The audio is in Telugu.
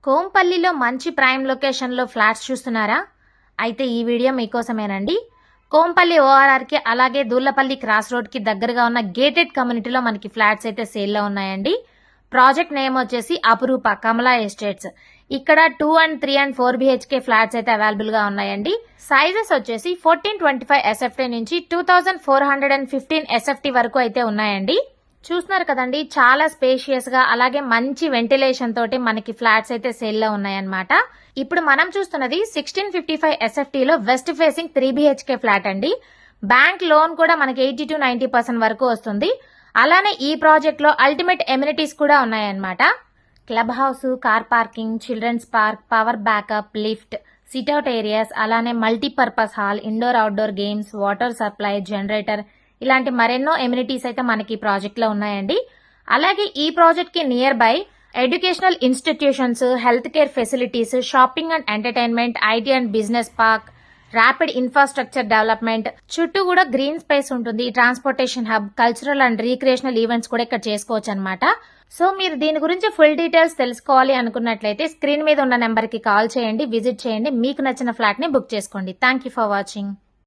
కోంపల్లిలో మంచి ప్రైమ్ లొకేషన్లో ఫ్లాట్స్ చూస్తున్నారా? అయితే ఈ వీడియో మీకోసమేనండి. కోంపల్లి ఓఆర్ఆర్కి అలాగే దూళ్లపల్లి క్రాస్ రోడ్కి దగ్గరగా ఉన్న గేటెడ్ కమ్యూనిటీలో మనకి ఫ్లాట్స్ అయితే సేల్లో ఉన్నాయండి. ప్రాజెక్ట్ నేమ్ వచ్చేసి అపురూప కమలా ఎస్టేట్స్. ఇక్కడ 2 and 3 and 4 BHK ఫ్లాట్స్ అయితే అవైలబుల్ గా ఉన్నాయండి. సైజెస్ వచ్చేసి 1425 SFT నుంచి 2415 SFT వరకు అయితే ఉన్నాయండి. చూస్తున్నారు కదండి, చాలా స్పేషియస్ గా అలాగే మంచి వెంటిలేషన్ తోటి మనకి ఫ్లాట్స్ అయితే సేల్ లో ఉన్నాయన్నమాట. ఇప్పుడు మనం చూస్తున్నది 1655 SFT లో వెస్ట్ ఫేసింగ్ 3 BHK ఫ్లాట్ అండి. బ్యాంక్ లోన్ కూడా మనకి 80 to 90% వరకు వస్తుంది. అలానే ఈ ప్రాజెక్ట్ లో అల్టిమేట్ ఎమ్యూనిటీస్ కూడా ఉన్నాయన్నమాట. Club house, car parking, children's park, power backup, lift, sit out areas, అలానే multipurpose hall, indoor outdoor games, water supply, generator, ఇలాంటి మరెన్నో ఎమ్యూనిటీస్ అయితే మనకి ప్రాజెక్ట్ లో ఉన్నాయండి. అలాగే ఈ ప్రాజెక్ట్ కి near by educational institutions, health care facilities, shopping and entertainment, IT and business park, rapid infrastructure development, చుట్టూ కూడా గ్రీన్ స్పేస్ ఉంటుంది. Transportation hub, cultural and recreational events కూడా ఇక్కడ చేసుకోవచ్చు అనమాట. సో మీరు దీని గురించి ఫుల్ డీటెయిల్స్ తెలుసుకోవాలి అనుకున్నట్లయితే స్క్రీన్ మీద ఉన్న నెంబర్ కి కాల్ చేయండి, విజిట్ చేయండి, మీకు నచ్చిన ఫ్లాట్ ని బుక్ చేసుకోండి. Thank you for watching.